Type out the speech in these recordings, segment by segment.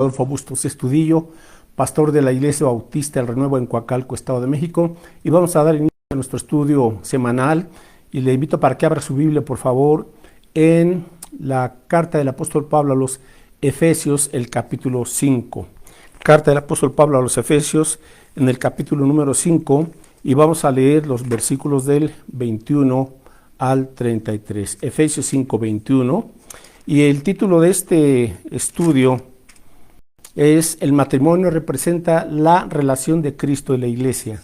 Adolfo Bustos Estudillo, pastor de la Iglesia Bautista El Renuevo en Coacalco, Estado de México, y vamos a dar inicio a nuestro estudio semanal y le invito para que abra su Biblia, por favor, en la carta del apóstol Pablo a los Efesios, el capítulo 5. Carta del apóstol Pablo a los Efesios, en el capítulo número 5, y vamos a leer los versículos del 21 al 33. Efesios 5, 21, y el título de este estudio es: el matrimonio representa la relación de Cristo y la iglesia.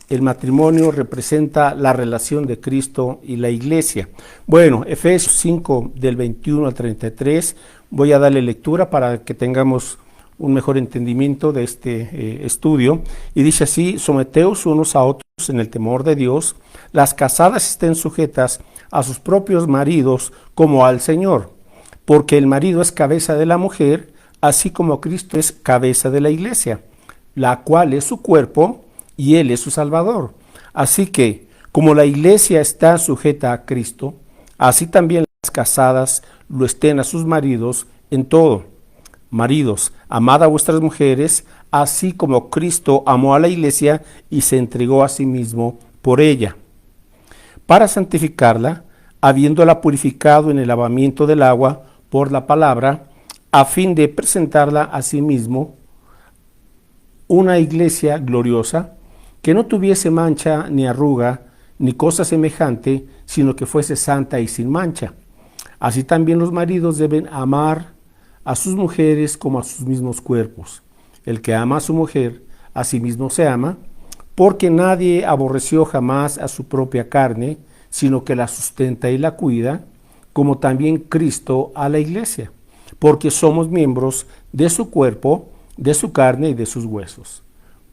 El matrimonio representa la relación de Cristo y la iglesia. Bueno, Efesios 5 del 21 al 33, voy a darle lectura para que tengamos un mejor entendimiento de este estudio. Y dice así: someteos unos a otros en el temor de Dios, las casadas estén sujetas a sus propios maridos como al Señor, porque el marido es cabeza de la mujer, así como Cristo es cabeza de la iglesia, la cual es su cuerpo y Él es su Salvador. Así que, como la iglesia está sujeta a Cristo, así también las casadas lo estén a sus maridos en todo. Maridos, amad a vuestras mujeres, así como Cristo amó a la iglesia y se entregó a sí mismo por ella, para santificarla, habiéndola purificado en el lavamiento del agua por la palabra, a fin de presentarla a sí mismo una iglesia gloriosa, que no tuviese mancha ni arruga, ni cosa semejante, sino que fuese santa y sin mancha. Así también los maridos deben amar a sus mujeres como a sus mismos cuerpos. El que ama a su mujer, a sí mismo se ama, porque nadie aborreció jamás a su propia carne, sino que la sustenta y la cuida, como también Cristo a la iglesia, porque somos miembros de su cuerpo, de su carne y de sus huesos.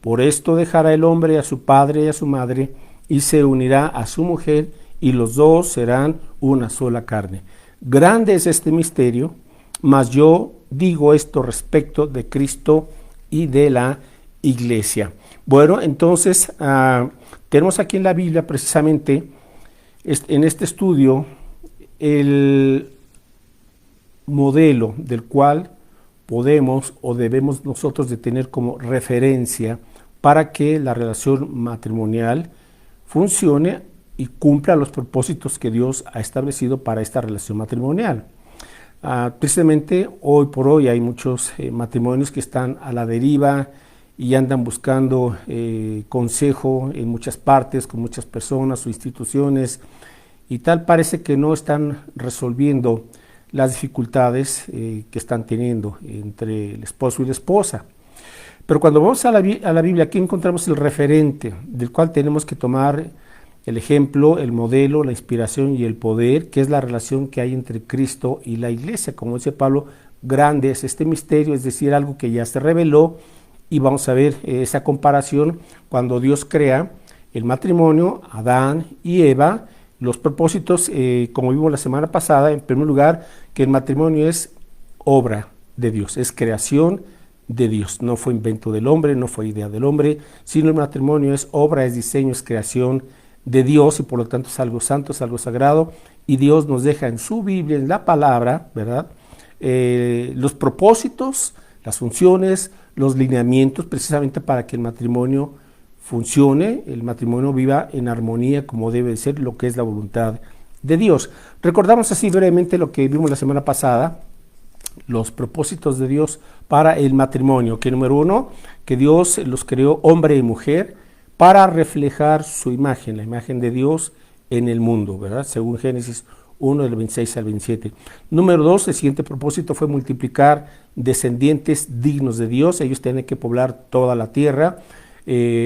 Por esto dejará el hombre a su padre y a su madre, y se unirá a su mujer, y los dos serán una sola carne. Grande es este misterio, mas yo digo esto respecto de Cristo y de la iglesia. Bueno, entonces tenemos aquí en la Biblia precisamente, en este estudio, el modelo del cual podemos o debemos nosotros de tener como referencia para que la relación matrimonial funcione y cumpla los propósitos que Dios ha establecido para esta relación matrimonial. Precisamente hoy por hoy hay muchos matrimonios que están a la deriva y andan buscando consejo en muchas partes, con muchas personas o instituciones, y tal parece que no están resolviendo las dificultades que están teniendo entre el esposo y la esposa. Pero cuando vamos a la Biblia, aquí encontramos el referente del cual tenemos que tomar el ejemplo, el modelo, la inspiración y el poder, que es la relación que hay entre Cristo y la iglesia. Como dice Pablo, grande es este misterio, es decir, algo que ya se reveló, y vamos a ver esa comparación cuando Dios crea el matrimonio, Adán y Eva. Los propósitos, como vimos la semana pasada, en primer lugar, que el matrimonio es obra de Dios, es creación de Dios, no fue invento del hombre, no fue idea del hombre, sino el matrimonio es obra, es diseño, es creación de Dios, y por lo tanto es algo santo, es algo sagrado, y Dios nos deja en su Biblia, en la palabra, ¿verdad?, los propósitos, las funciones, los lineamientos, precisamente para que el matrimonio funcione, el matrimonio viva en armonía como debe ser, lo que es la voluntad de Dios. Recordamos así brevemente lo que vimos la semana pasada, los propósitos de Dios para el matrimonio, que número uno, que Dios los creó hombre y mujer para reflejar su imagen, la imagen de Dios en el mundo, ¿verdad?, según Génesis 1, del 26 al 27. Número dos, el siguiente propósito fue multiplicar descendientes dignos de Dios. Ellos tienen que poblar toda la tierra,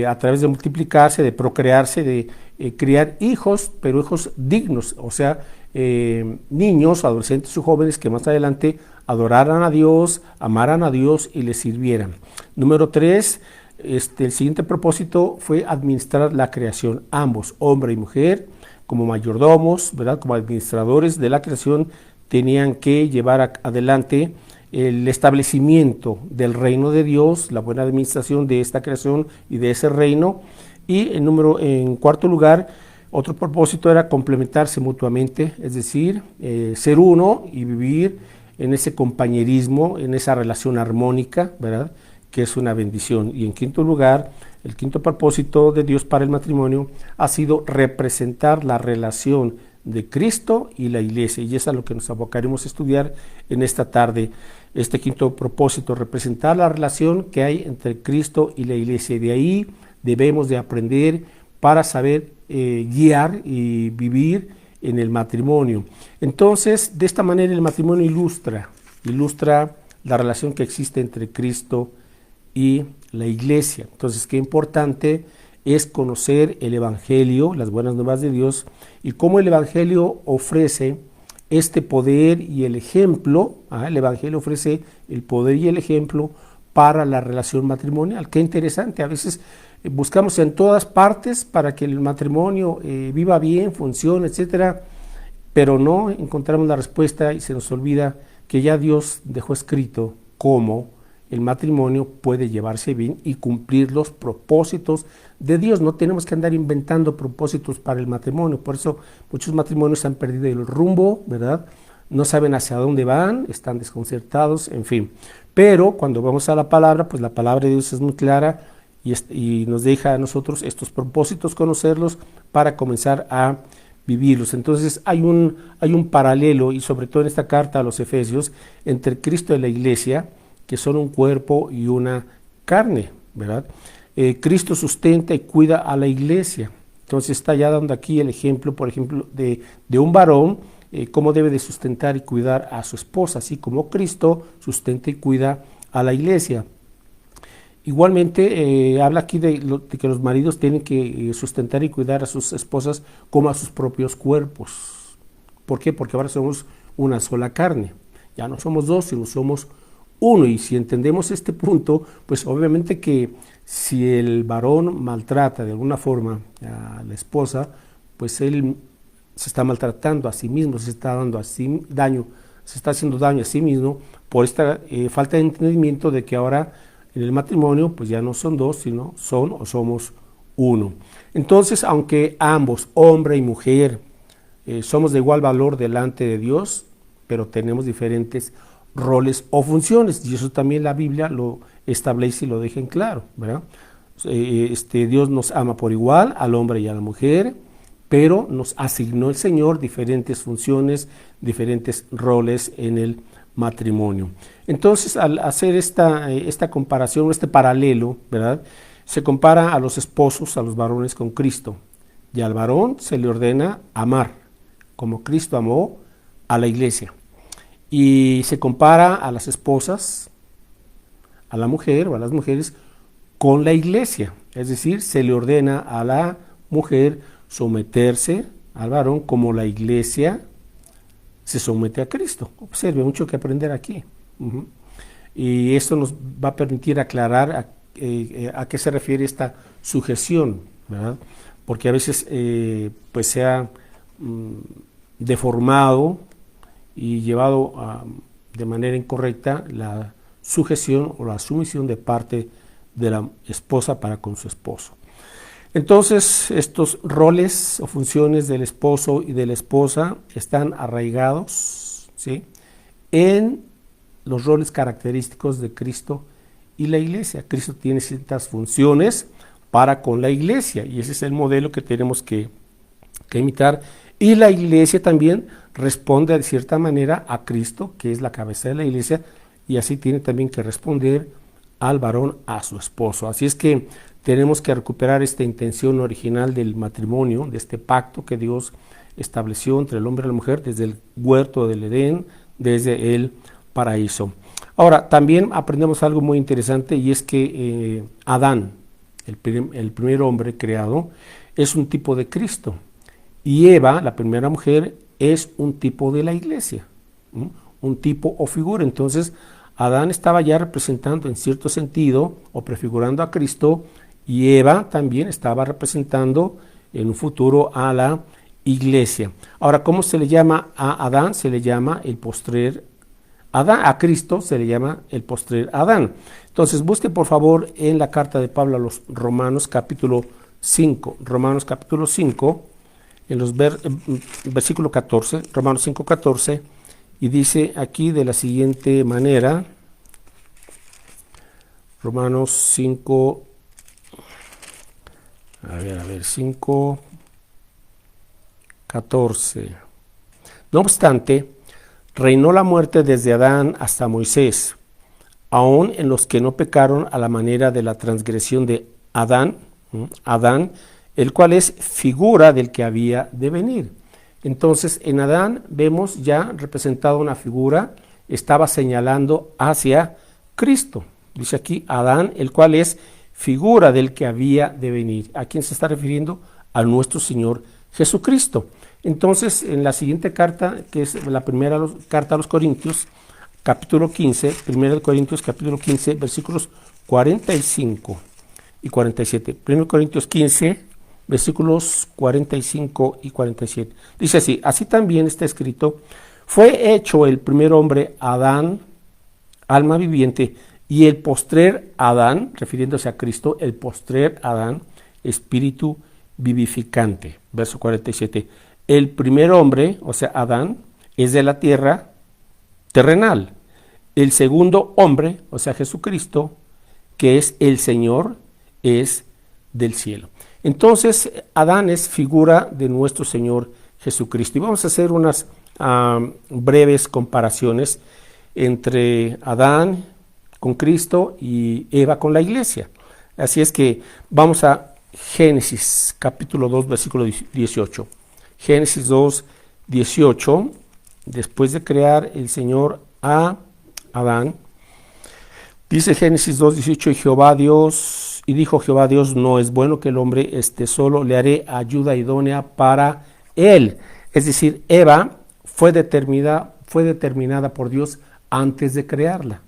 a través de multiplicarse, de procrearse, de criar hijos, pero hijos dignos, o sea, niños, adolescentes o jóvenes que más adelante adoraran a Dios, amaran a Dios y le sirvieran. Número tres, el siguiente propósito fue administrar la creación, ambos, hombre y mujer, como mayordomos, ¿verdad?, como administradores de la creación, tenían que llevar adelante el establecimiento del reino de Dios, la buena administración de esta creación y de ese reino. Y en cuarto lugar, otro propósito era complementarse mutuamente, es decir, ser uno y vivir en ese compañerismo, en esa relación armónica, ¿verdad?, que es una bendición. Y en quinto lugar, el quinto propósito de Dios para el matrimonio ha sido representar la relación de Cristo y la iglesia, y es a lo que nos abocaremos a estudiar en esta tarde. Este quinto propósito, representar la relación que hay entre Cristo y la iglesia, y de ahí debemos de aprender para saber guiar y vivir en el matrimonio. Entonces, de esta manera el matrimonio ilustra la relación que existe entre Cristo y la iglesia. Entonces, qué importante es conocer el Evangelio, las buenas nuevas de Dios, y cómo el Evangelio ofrece este poder y el ejemplo. El Evangelio ofrece el poder y el ejemplo para la relación matrimonial. Qué interesante, a veces buscamos en todas partes para que el matrimonio viva bien, funcione, etcétera, pero no encontramos la respuesta y se nos olvida que ya Dios dejó escrito cómo el matrimonio puede llevarse bien y cumplir los propósitos de Dios. No tenemos que andar inventando propósitos para el matrimonio. Por eso muchos matrimonios han perdido el rumbo, ¿verdad? No saben hacia dónde van, están desconcertados, en fin. Pero cuando vamos a la palabra, pues la palabra de Dios es muy clara y nos deja a nosotros estos propósitos, conocerlos para comenzar a vivirlos. Entonces hay un paralelo, y sobre todo en esta carta a los Efesios, entre Cristo y la iglesia, que son un cuerpo y una carne, ¿verdad? Cristo sustenta y cuida a la iglesia. Entonces está ya dando aquí el ejemplo, por ejemplo, de un varón, cómo debe de sustentar y cuidar a su esposa, así como Cristo sustenta y cuida a la iglesia. Igualmente habla aquí de que los maridos tienen que sustentar y cuidar a sus esposas como a sus propios cuerpos. ¿Por qué? Porque ahora somos una sola carne. Ya no somos dos, sino somos uno. Y si entendemos este punto, pues obviamente que si el varón maltrata de alguna forma a la esposa, pues él se está maltratando a sí mismo, se está dando daño, se está haciendo daño a sí mismo por esta falta de entendimiento de que ahora en el matrimonio pues ya no son dos, sino son o somos uno. Entonces, aunque ambos, hombre y mujer, somos de igual valor delante de Dios, pero tenemos diferentes roles o funciones, y eso también la Biblia lo establece y lo deja en claro, ¿verdad? Dios nos ama por igual al hombre y a la mujer, pero nos asignó el Señor diferentes funciones, diferentes roles en el matrimonio. Entonces, al hacer esta comparación, este paralelo, ¿verdad?, se compara a los esposos, a los varones con Cristo, y al varón se le ordena amar, como Cristo amó a la iglesia. Y se compara a las esposas, a la mujer o a las mujeres con la iglesia, es decir, se le ordena a la mujer someterse al varón como la iglesia se somete a Cristo. Observe, mucho que aprender aquí. Y esto nos va a permitir aclarar a qué se refiere esta sujeción, ¿verdad? Porque a veces pues se ha deformado y llevado de manera incorrecta la sujeción o la sumisión de parte de la esposa para con su esposo. Entonces, estos roles o funciones del esposo y de la esposa están arraigados, ¿sí?, en los roles característicos de Cristo y la iglesia. Cristo tiene ciertas funciones para con la iglesia, y ese es el modelo que tenemos que imitar. Y la iglesia también responde de cierta manera a Cristo, que es la cabeza de la iglesia, y así tiene también que responder al varón a su esposo. Así es que tenemos que recuperar esta intención original del matrimonio, de este pacto que Dios estableció entre el hombre y la mujer desde el huerto del Edén, desde el paraíso. Ahora, también aprendemos algo muy interesante, y es que Adán, el primer hombre creado, es un tipo de Cristo, y Eva, la primera mujer, es un tipo de la iglesia, un tipo o figura. Entonces, Adán estaba ya representando en cierto sentido o prefigurando a Cristo, y Eva también estaba representando en un futuro a la iglesia. Ahora, ¿cómo se le llama a Adán? Se le llama el postrer Adán. A Cristo se le llama el postrer Adán. Entonces, busque por favor en la carta de Pablo a los Romanos capítulo 5. Romanos capítulo 5, en los versículo 14, Romanos 5:14, Y dice aquí de la siguiente manera, Romanos 5, 5, 14. No obstante, reinó la muerte desde Adán hasta Moisés, aun en los que no pecaron a la manera de la transgresión de Adán, el cual es figura del que había de venir. Entonces, en Adán vemos ya representada una figura, estaba señalando hacia Cristo. Dice aquí Adán, el cual es figura del que había de venir. ¿A quién se está refiriendo? A nuestro Señor Jesucristo. Entonces, en la siguiente carta, que es la primera carta a los Corintios, capítulo 15, 1 Corintios capítulo 15, versículos 45 y 47. 1 Corintios 15, versículos 45 y 47. Dice así, así también está escrito, fue hecho el primer hombre Adán, alma viviente, y el postrer Adán, refiriéndose a Cristo, el postrer Adán, espíritu vivificante. Verso 47. El primer hombre, o sea, Adán, es de la tierra terrenal. El segundo hombre, o sea, Jesucristo, que es el Señor, es del cielo. Entonces, Adán es figura de nuestro Señor Jesucristo. Y vamos a hacer unas breves comparaciones entre Adán con Cristo y Eva con la iglesia. Así es que vamos a Génesis, capítulo 2, versículo 18. Génesis 2, 18, después de crear el Señor a Adán, dice Génesis 2, 18, y dijo Jehová Dios, no es bueno que el hombre esté solo, le haré ayuda idónea para él. Es decir, Eva fue determinada por Dios antes de crearla.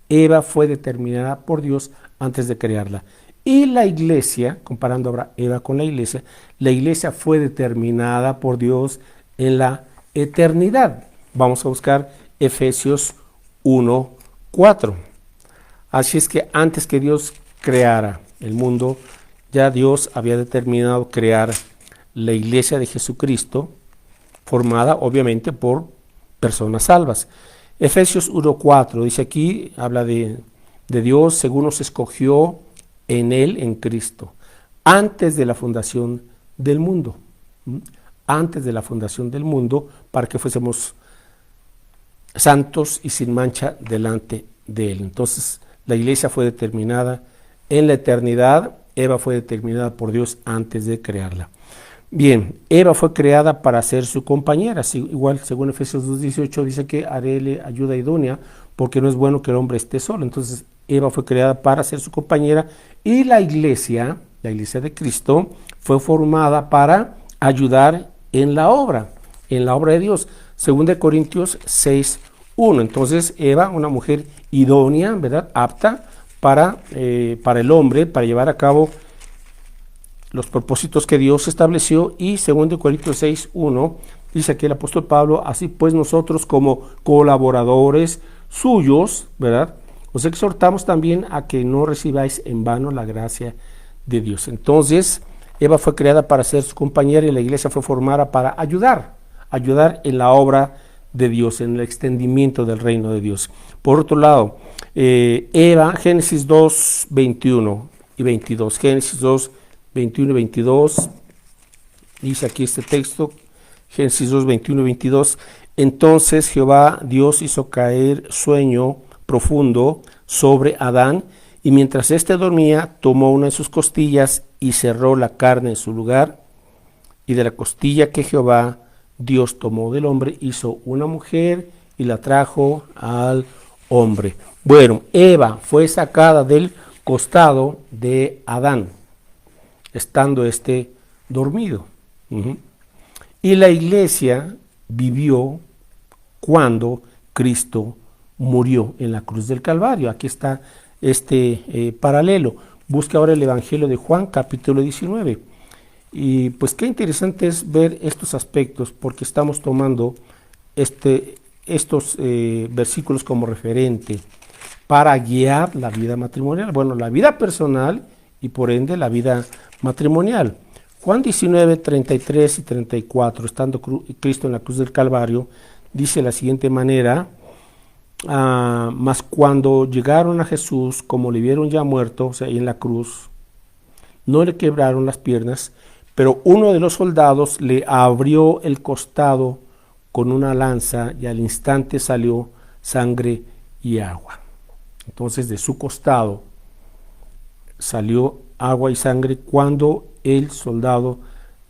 Eva fue determinada por Dios antes de crearla. Y la iglesia, comparando ahora Eva con la iglesia fue determinada por Dios en la eternidad. Vamos a buscar Efesios 1, 4. Así es que antes que Dios creara el mundo, ya Dios había determinado crear la iglesia de Jesucristo, formada obviamente por personas salvas. Efesios 1:4 dice aquí, habla de Dios según nos escogió en Él, en Cristo, antes de la fundación del mundo. Antes de la fundación del mundo, para que fuésemos santos y sin mancha delante de Él. Entonces, la iglesia fue determinada en la eternidad, Eva fue determinada por Dios antes de crearla. Bien, Eva fue creada para ser su compañera, igual según Efesios 2:18 dice que haréle ayuda idónea, porque no es bueno que el hombre esté solo. Entonces, Eva fue creada para ser su compañera y la iglesia de Cristo, fue formada para ayudar en la obra de Dios. Según de Corintios 6:1. Entonces, Eva, una mujer idónea, ¿verdad? Apta para el hombre, para llevar a cabo los propósitos que Dios estableció. Y según de Corintios 6:1, dice aquí el apóstol Pablo, así pues nosotros como colaboradores suyos, ¿verdad? Os exhortamos también a que no recibáis en vano la gracia de Dios. Entonces, Eva fue creada para ser su compañera y la iglesia fue formada para ayudar en la obra de Dios, en el extendimiento del reino de Dios. Por otro lado, Eva, Génesis 2, 21 y 22. Génesis 2, 21 y 22, dice aquí este texto, Génesis 2, 21 y 22. Entonces Jehová Dios hizo caer sueño profundo sobre Adán, y mientras éste dormía, tomó una de sus costillas y cerró la carne en su lugar, y de la costilla que Jehová Dios tomó del hombre, hizo una mujer y la trajo al hombre. Bueno, Eva fue sacada del costado de Adán, estando este dormido. Y la iglesia vivió cuando Cristo murió en la cruz del Calvario. Aquí está este paralelo. Busca ahora el Evangelio de Juan, capítulo 19. Y pues qué interesante es ver estos aspectos, porque estamos tomando estos versículos como referente para guiar la vida matrimonial. Bueno, la vida personal y por ende la vida matrimonial. Juan 19, 33 y 34, estando Cristo en la cruz del Calvario, dice de la siguiente manera: mas cuando llegaron a Jesús, como le vieron ya muerto, o sea, ahí en la cruz, no le quebraron las piernas, pero uno de los soldados le abrió el costado con una lanza y al instante salió sangre y agua. Entonces de su costado salió agua y sangre cuando el soldado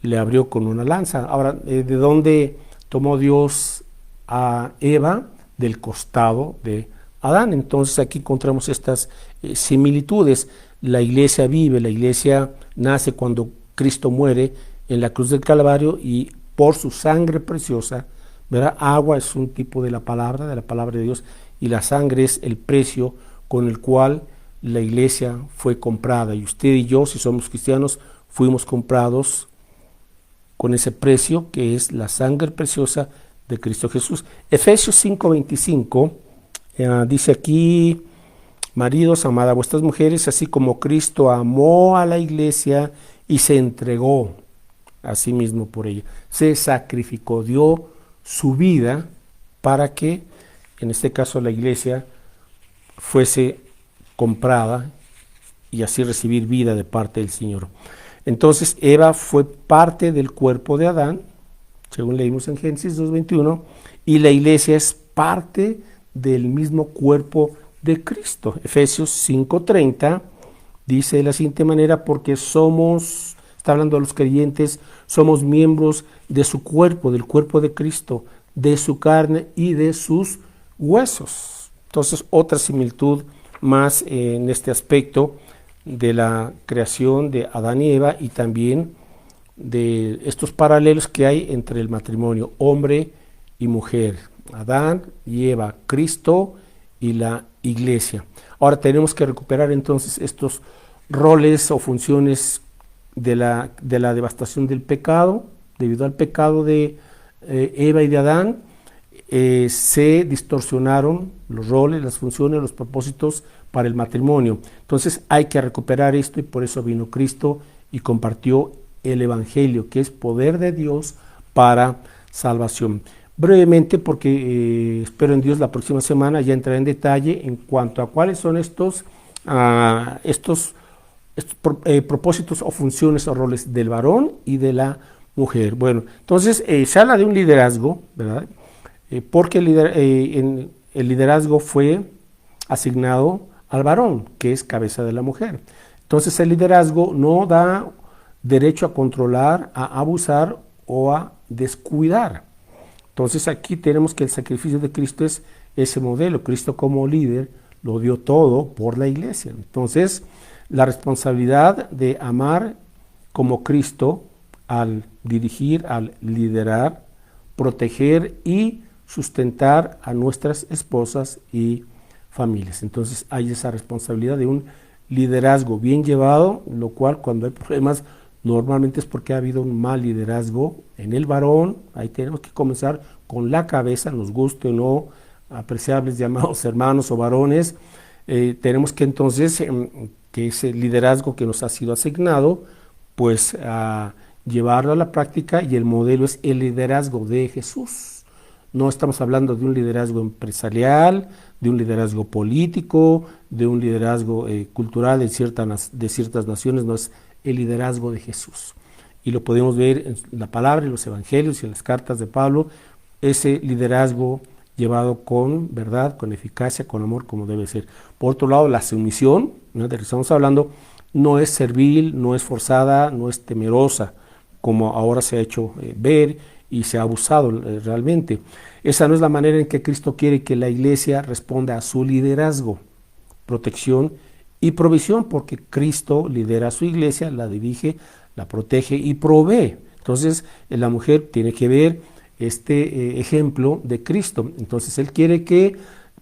le abrió con una lanza. Ahora, ¿de dónde tomó Dios a Eva? Del costado de Adán. Entonces aquí encontramos estas similitudes. La iglesia vive, la iglesia nace cuando Cristo muere en la cruz del Calvario y por su sangre preciosa, ¿verdad? Agua es un tipo de la palabra de Dios, y la sangre es el precio con el cual la iglesia fue comprada. Y usted y yo, si somos cristianos, fuimos comprados con ese precio que es la sangre preciosa de Cristo Jesús. Efesios 5:25 dice aquí: maridos, amad a vuestras mujeres, así como Cristo amó a la iglesia y se entregó a sí mismo por ella. Se sacrificó, dio su vida para que, en este caso, la iglesia fuese comprada y así recibir vida de parte del Señor. Entonces, Eva fue parte del cuerpo de Adán, según leímos en Génesis 2:21, y la iglesia es parte del mismo cuerpo de Cristo. Efesios 5:30 dice de la siguiente manera: porque somos, está hablando a los creyentes, somos miembros de su cuerpo, del cuerpo de Cristo, de su carne y de sus huesos. Entonces, otra similitud más en este aspecto de la creación de Adán y Eva, y también de estos paralelos que hay entre el matrimonio, hombre y mujer, Adán y Eva, Cristo y la iglesia. Ahora tenemos que recuperar entonces estos roles o funciones de la devastación del pecado. Debido al pecado de Eva y de Adán, se distorsionaron los roles, las funciones, los propósitos para el matrimonio. Entonces hay que recuperar esto, y por eso vino Cristo y compartió el Evangelio, que es poder de Dios para salvación. Brevemente, porque espero en Dios la próxima semana ya entraré en detalle en cuanto a cuáles son estos propósitos o funciones o roles del varón y de la mujer. Bueno, entonces se habla de un liderazgo, ¿verdad? Porque el liderazgo fue asignado al varón, que es cabeza de la mujer. Entonces el liderazgo no da derecho a controlar, a abusar o a descuidar. Entonces aquí tenemos que el sacrificio de Cristo es ese modelo. Cristo como líder lo dio todo por la iglesia. Entonces la responsabilidad de amar como Cristo al dirigir, al liderar, proteger y sustentar a nuestras esposas y familias. Entonces hay esa responsabilidad de un liderazgo bien llevado, lo cual cuando hay problemas normalmente es porque ha habido un mal liderazgo en el varón. Ahí tenemos que comenzar con la cabeza, nos guste o no, apreciables llamados hermanos o varones. Tenemos que entonces, que ese liderazgo que nos ha sido asignado, pues llevarlo a la práctica, y el modelo es el liderazgo de Jesús. No estamos hablando de un liderazgo empresarial, de un liderazgo político, de un liderazgo cultural de ciertas naciones, no, es el liderazgo de Jesús. Y lo podemos ver en la palabra, en los evangelios y en las cartas de Pablo, ese liderazgo llevado con verdad, con eficacia, con amor, como debe ser. Por otro lado, la sumisión, ¿no?, de la que estamos hablando, no es servil, no es forzada, no es temerosa, como ahora se ha hecho ver y se ha abusado realmente. Esa no es la manera en que Cristo quiere que la iglesia responda a su liderazgo, protección y provisión, porque Cristo lidera a su iglesia, la dirige, la protege y provee. Entonces la mujer tiene que ver este ejemplo de Cristo. Entonces Él quiere que,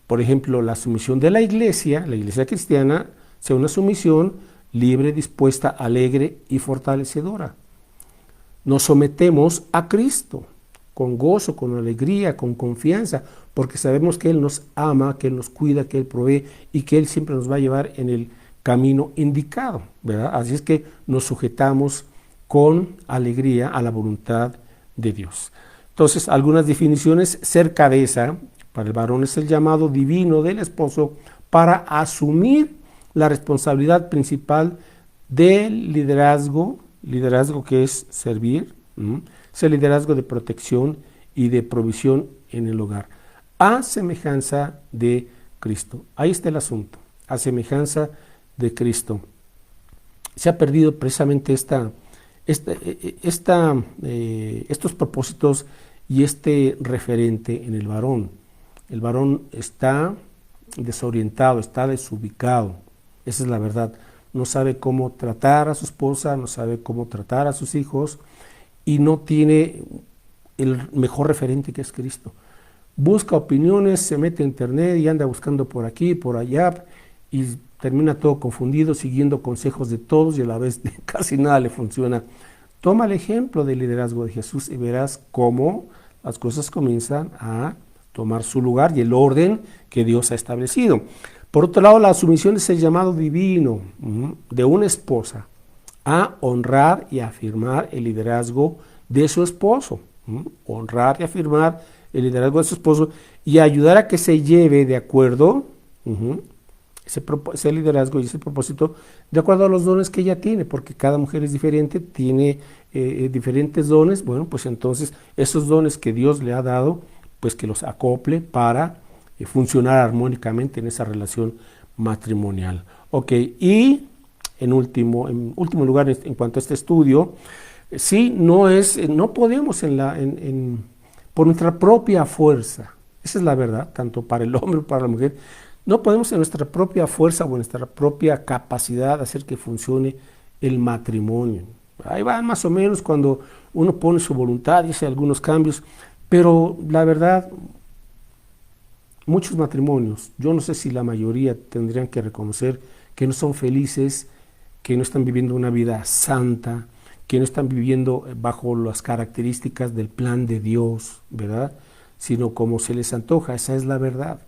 por ejemplo, la sumisión de la iglesia cristiana, sea una sumisión libre, dispuesta, alegre y fortalecedora. Nos sometemos a Cristo con gozo, con alegría, con confianza, porque sabemos que Él nos ama, que Él nos cuida, que Él provee y que Él siempre nos va a llevar en el camino indicado, ¿verdad? Así es que nos sujetamos con alegría a la voluntad de Dios. Entonces, algunas definiciones: ser cabeza, para el varón es el llamado divino del esposo para asumir la responsabilidad principal del liderazgo que es servir, es el liderazgo de protección y de provisión en el hogar, a semejanza de Cristo. Ahí está el asunto, a semejanza de Cristo. Se ha perdido precisamente estos propósitos y este referente en el varón. El varón está desorientado, está desubicado, esa es la verdad. No sabe cómo tratar a su esposa, no sabe cómo tratar a sus hijos y no tiene el mejor referente, que es Cristo. Busca opiniones, se mete a internet y anda buscando por aquí, por allá, y termina todo confundido, siguiendo consejos de todos y a la vez casi nada le funciona. Toma el ejemplo del liderazgo de Jesús y verás cómo las cosas comienzan a tomar su lugar y el orden que Dios ha establecido. Por otro lado, la sumisión es el llamado divino de una esposa a honrar y afirmar el liderazgo de su esposo. Honrar y afirmar el liderazgo de su esposo y ayudar a que se lleve de acuerdo ese liderazgo y ese propósito de acuerdo a los dones que ella tiene, porque cada mujer es diferente, tiene diferentes dones. Bueno, pues entonces esos dones que Dios le ha dado, pues que los acople para funcionar armónicamente en esa relación matrimonial. Ok, y en último lugar, en cuanto a este estudio, no podemos por nuestra propia fuerza, esa es la verdad, tanto para el hombre como para la mujer, no podemos en nuestra propia fuerza o en nuestra propia capacidad hacer que funcione el matrimonio. Ahí van más o menos cuando uno pone su voluntad y hace algunos cambios, pero la verdad, muchos matrimonios, yo no sé si la mayoría, tendrían que reconocer que no son felices, que no están viviendo una vida santa, que no están viviendo bajo las características del plan de Dios, ¿verdad? Sino como se les antoja, esa es la verdad.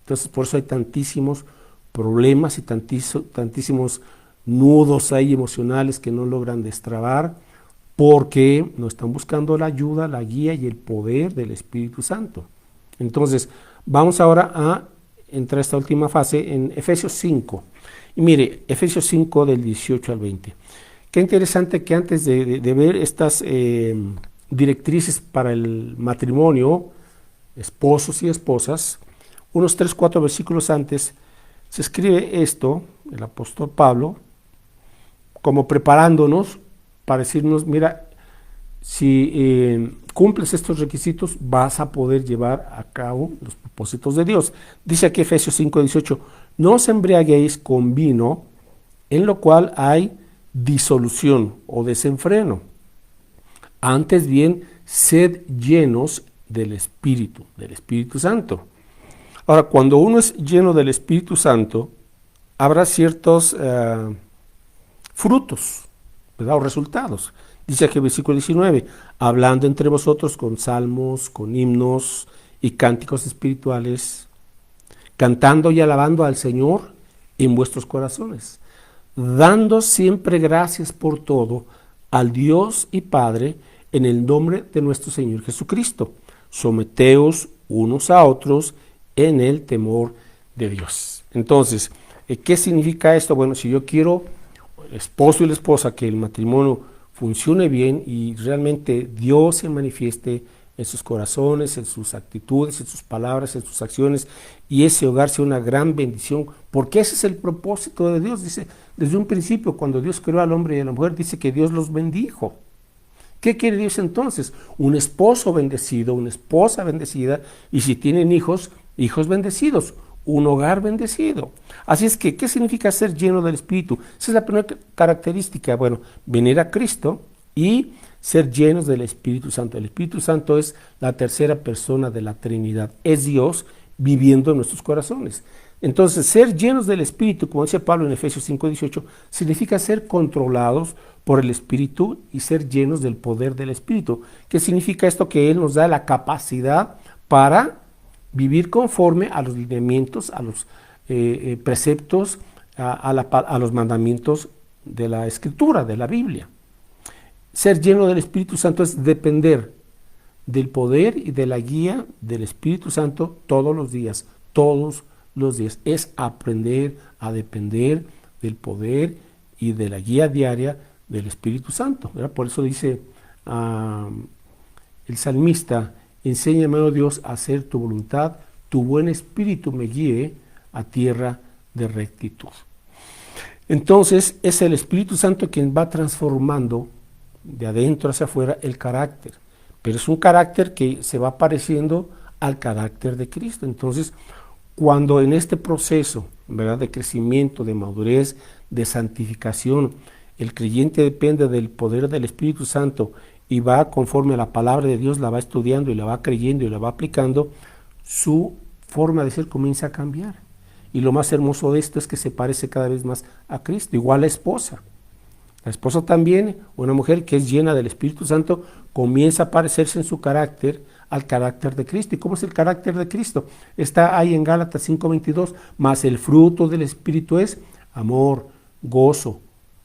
Entonces, por eso hay tantísimos problemas y tantísimos nudos ahí emocionales que no logran destrabar, porque no están buscando la ayuda, la guía y el poder del Espíritu Santo. Entonces, vamos ahora a entrar a esta última fase en Efesios 5. Y mire, Efesios 5 del 18 al 20. Qué interesante que antes de ver estas directrices para el matrimonio, esposos y esposas, unos 3-4 versículos antes, se escribe esto, el apóstol Pablo, como preparándonos para decirnos: mira, si cumples estos requisitos, vas a poder llevar a cabo los propósitos de Dios. Dice aquí Efesios 5:18, no os embriaguéis con vino, en lo cual hay disolución o desenfreno. Antes bien, sed llenos del Espíritu Santo. Ahora, cuando uno es lleno del Espíritu Santo, habrá ciertos frutos, ¿verdad? O resultados. Dice aquí el versículo 19, hablando entre vosotros con salmos, con himnos y cánticos espirituales, cantando y alabando al Señor en vuestros corazones, dando siempre gracias por todo al Dios y Padre en el nombre de nuestro Señor Jesucristo. Someteos unos a otros en el temor de Dios. Entonces, ¿qué significa esto? Bueno, si yo quiero, el esposo y la esposa, que el matrimonio funcione bien y realmente Dios se manifieste en sus corazones, en sus actitudes, en sus palabras, en sus acciones, y ese hogar sea una gran bendición, porque ese es el propósito de Dios. Dice, desde un principio, cuando Dios creó al hombre y a la mujer, dice que Dios los bendijo. ¿Qué quiere Dios entonces? Un esposo bendecido, una esposa bendecida, y si tienen hijos, hijos bendecidos, un hogar bendecido. Así es que, ¿qué significa ser lleno del Espíritu? Esa es la primera característica. Bueno, venir a Cristo y ser llenos del Espíritu Santo. El Espíritu Santo es la tercera persona de la Trinidad. Es Dios viviendo en nuestros corazones. Entonces, ser llenos del Espíritu, como dice Pablo en Efesios 5:18, significa ser controlados por el Espíritu y ser llenos del poder del Espíritu. ¿Qué significa esto? Que Él nos da la capacidad para vivir conforme a los lineamientos, a los preceptos, a los mandamientos de la Escritura, de la Biblia. Ser lleno del Espíritu Santo es depender del poder y de la guía del Espíritu Santo todos los días, todos los días. Es aprender a depender del poder y de la guía diaria del Espíritu Santo, ¿verdad? Por eso dice el salmista: enséñame, oh Dios, a hacer tu voluntad, tu buen espíritu me guíe a tierra de rectitud. Entonces es el Espíritu Santo quien va transformando de adentro hacia afuera el carácter, pero es un carácter que se va pareciendo al carácter de Cristo. Entonces, cuando en este proceso, ¿verdad?, de crecimiento, de madurez, de santificación, el creyente depende del poder del Espíritu Santo y va conforme a la palabra de Dios, la va estudiando y la va creyendo y la va aplicando, su forma de ser comienza a cambiar. Y lo más hermoso de esto es que se parece cada vez más a Cristo, igual la esposa. La esposa también, una mujer que es llena del Espíritu Santo, comienza a parecerse en su carácter al carácter de Cristo. ¿Y cómo es el carácter de Cristo? Está ahí en Gálatas 5:22, mas el fruto del Espíritu es amor, gozo,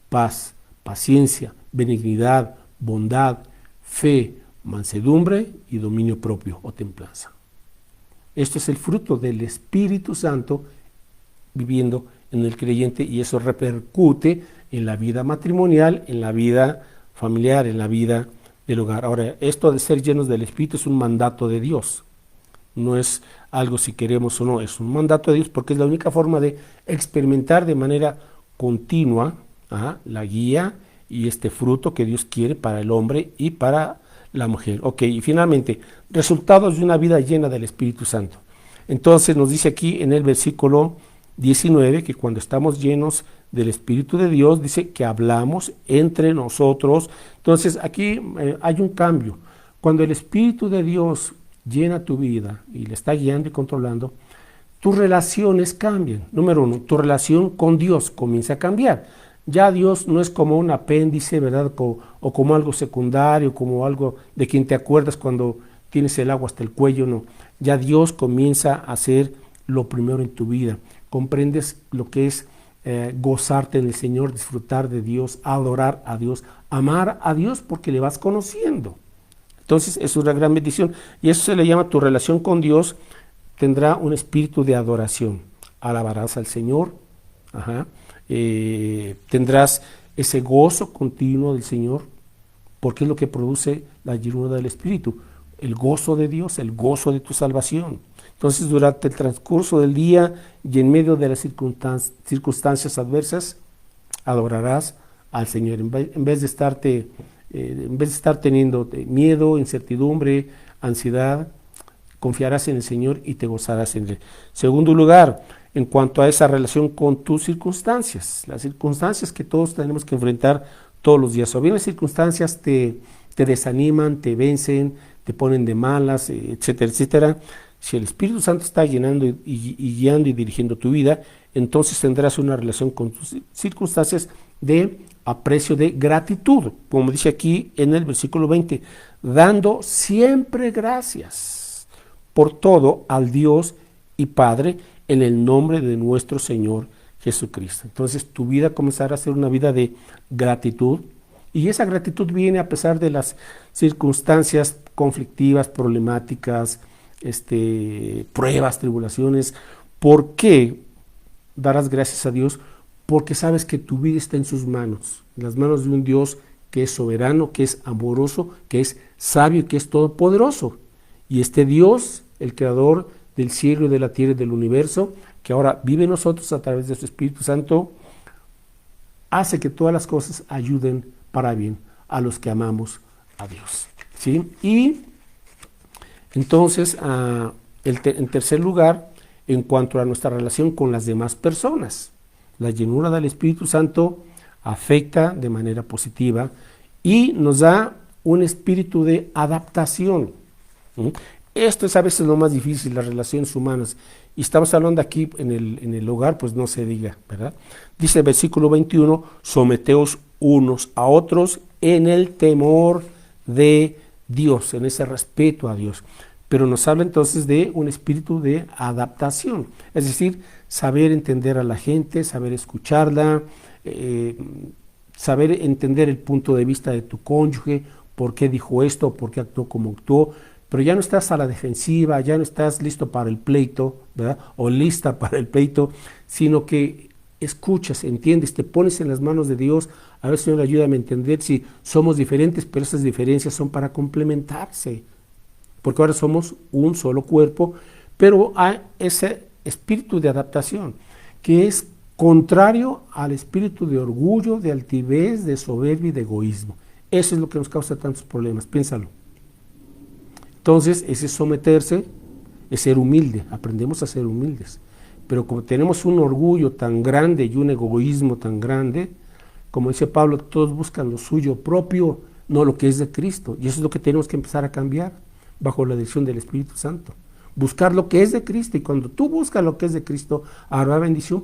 paz, paciencia, benignidad, bondad, fe, mansedumbre y dominio propio o templanza. Esto es el fruto del Espíritu Santo viviendo en el creyente, y eso repercute en la vida matrimonial, en la vida familiar, en la vida del hogar. Ahora, esto de ser llenos del Espíritu es un mandato de Dios, no es algo si queremos o no, es un mandato de Dios porque es la única forma de experimentar de manera continua la guía y este fruto que Dios quiere para el hombre y para la mujer. Ok, y finalmente, resultados de una vida llena del Espíritu Santo. Entonces nos dice aquí en el versículo 19 que cuando estamos llenos del Espíritu de Dios, dice que hablamos entre nosotros. Entonces aquí hay un cambio. Cuando el Espíritu de Dios llena tu vida y le está guiando y controlando, tus relaciones cambian. Número uno, tu relación con Dios comienza a cambiar. Ya Dios no es como un apéndice, ¿verdad? O como algo secundario, como algo de quien te acuerdas cuando tienes el agua hasta el cuello, no. Ya Dios comienza a ser lo primero en tu vida. Comprendes lo que es gozarte en el Señor, disfrutar de Dios, adorar a Dios, amar a Dios porque le vas conociendo. Entonces es una gran bendición y eso se le llama tu relación con Dios. Tendrá un espíritu de adoración, alabarás al Señor, tendrás ese gozo continuo del Señor, porque es lo que produce la llenura del Espíritu, el gozo de Dios, el gozo de tu salvación. Entonces, durante el transcurso del día y en medio de las circunstancias adversas, adorarás al Señor. En vez de estar teniendo miedo, incertidumbre, ansiedad, confiarás en el Señor y te gozarás en Él. Segundo lugar, en cuanto a esa relación con tus circunstancias, las circunstancias que todos tenemos que enfrentar todos los días. O bien las circunstancias te desaniman, te vencen, te ponen de malas, etcétera, etcétera. Si el Espíritu Santo está llenando y guiando y dirigiendo tu vida, entonces tendrás una relación con tus circunstancias de aprecio, de gratitud, como dice aquí en el versículo 20, dando siempre gracias por todo al Dios y Padre en el nombre de nuestro Señor Jesucristo. Entonces tu vida comenzará a ser una vida de gratitud, y esa gratitud viene a pesar de las circunstancias conflictivas, problemáticas, pruebas, tribulaciones. ¿Por qué darás gracias a Dios? Porque sabes que tu vida está en sus manos, en las manos de un Dios que es soberano, que es amoroso, que es sabio y que es todopoderoso. Y este Dios, el creador del cielo y de la tierra y del universo, que ahora vive en nosotros a través de su Espíritu Santo, hace que todas las cosas ayuden para bien a los que amamos a Dios, ¿sí? Y entonces, en tercer lugar, en cuanto a nuestra relación con las demás personas, la llenura del Espíritu Santo afecta de manera positiva y nos da un espíritu de adaptación. Esto es a veces lo más difícil, las relaciones humanas. Y estamos hablando aquí en el hogar, pues no se diga, ¿verdad? Dice el versículo 21, someteos unos a otros en el temor de Dios, en ese respeto a Dios. Pero nos habla entonces de un espíritu de adaptación, es decir, saber entender a la gente, saber escucharla, saber entender el punto de vista de tu cónyuge, por qué dijo esto, por qué actuó como actuó, pero ya no estás a la defensiva, ya no estás listo para el pleito, ¿verdad? O lista para el pleito, sino que escuchas, entiendes, te pones en las manos de Dios. A ver, Señor, ayúdame a entender si somos diferentes, pero esas diferencias son para complementarse, porque ahora somos un solo cuerpo, pero hay ese espíritu de adaptación que es contrario al espíritu de orgullo, de altivez, de soberbia y de egoísmo. Eso es lo que nos causa tantos problemas, piénsalo. Entonces, ese someterse es ser humilde, aprendemos a ser humildes. Pero como tenemos un orgullo tan grande y un egoísmo tan grande, como dice Pablo, todos buscan lo suyo propio, no lo que es de Cristo. Y eso es lo que tenemos que empezar a cambiar bajo la dirección del Espíritu Santo. Buscar lo que es de Cristo, y cuando tú buscas lo que es de Cristo, habrá bendición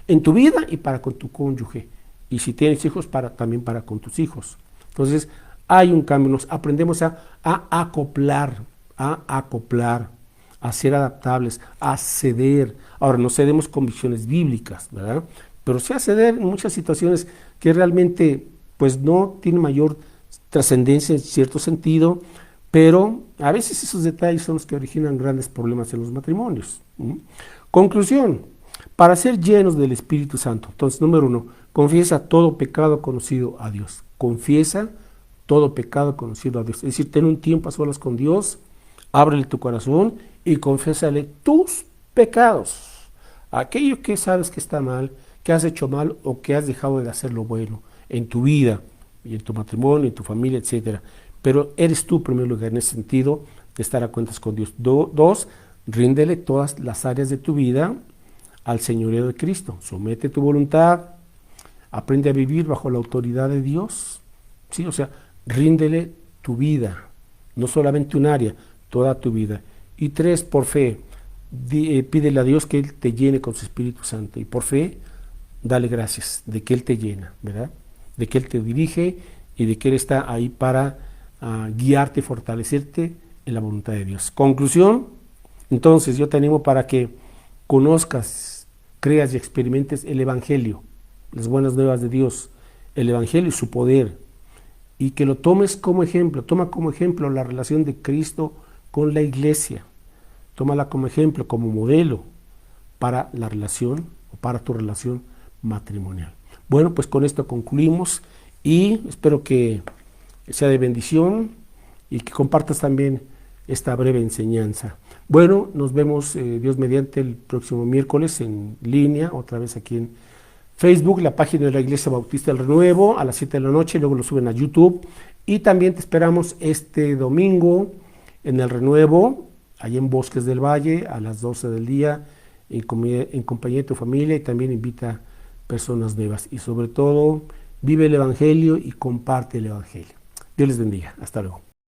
en tu vida y para con tu cónyuge. Y si tienes hijos, también para con tus hijos. Entonces, hay un cambio, nos aprendemos a acoplar, a ser adaptables, a ceder. Ahora, no cedemos con visiones bíblicas, ¿verdad? Pero sí a ceder en muchas situaciones que realmente pues no tienen mayor trascendencia en cierto sentido, pero a veces esos detalles son los que originan grandes problemas en los matrimonios. Conclusión, para ser llenos del Espíritu Santo, entonces, número 1, confiesa todo pecado conocido a Dios. Confiesa todo pecado conocido a Dios. Es decir, ten un tiempo a solas con Dios, ábrele tu corazón y confiésale tus pecados. Aquello que sabes que está mal, que has hecho mal o que has dejado de hacer lo bueno en tu vida y en tu matrimonio, en tu familia, etcétera. Pero eres tú, en primer lugar, en ese sentido, de estar a cuentas con Dios. 2, ríndele todas las áreas de tu vida al señorío de Cristo. Somete tu voluntad, aprende a vivir bajo la autoridad de Dios. ¿Sí? O sea, ríndele tu vida, no solamente un área, toda tu vida. Y 3, por fe, pídele a Dios que Él te llene con su Espíritu Santo. Y por fe, dale gracias de que Él te llena, ¿verdad? De que Él te dirige y de que Él está ahí para guiarte y fortalecerte en la voluntad de Dios. Conclusión, entonces yo te animo para que conozcas, creas y experimentes el Evangelio, las buenas nuevas de Dios, el Evangelio y su poder, y que lo tomes como ejemplo. Toma como ejemplo la relación de Cristo con la iglesia. Tómala como ejemplo, como modelo para la relación o para tu relación matrimonial. Bueno, pues con esto concluimos y espero que sea de bendición y que compartas también esta breve enseñanza. Bueno, nos vemos, Dios mediante, el próximo miércoles en línea, otra vez aquí en Facebook, la página de la Iglesia Bautista del Renuevo, a las 7 de la noche, luego lo suben a YouTube. Y también te esperamos este domingo en el Renuevo, allá en Bosques del Valle, a las 12 del día, en compañía de tu familia, y también invita personas nuevas. Y sobre todo, vive el Evangelio y comparte el Evangelio. Dios les bendiga. Hasta luego.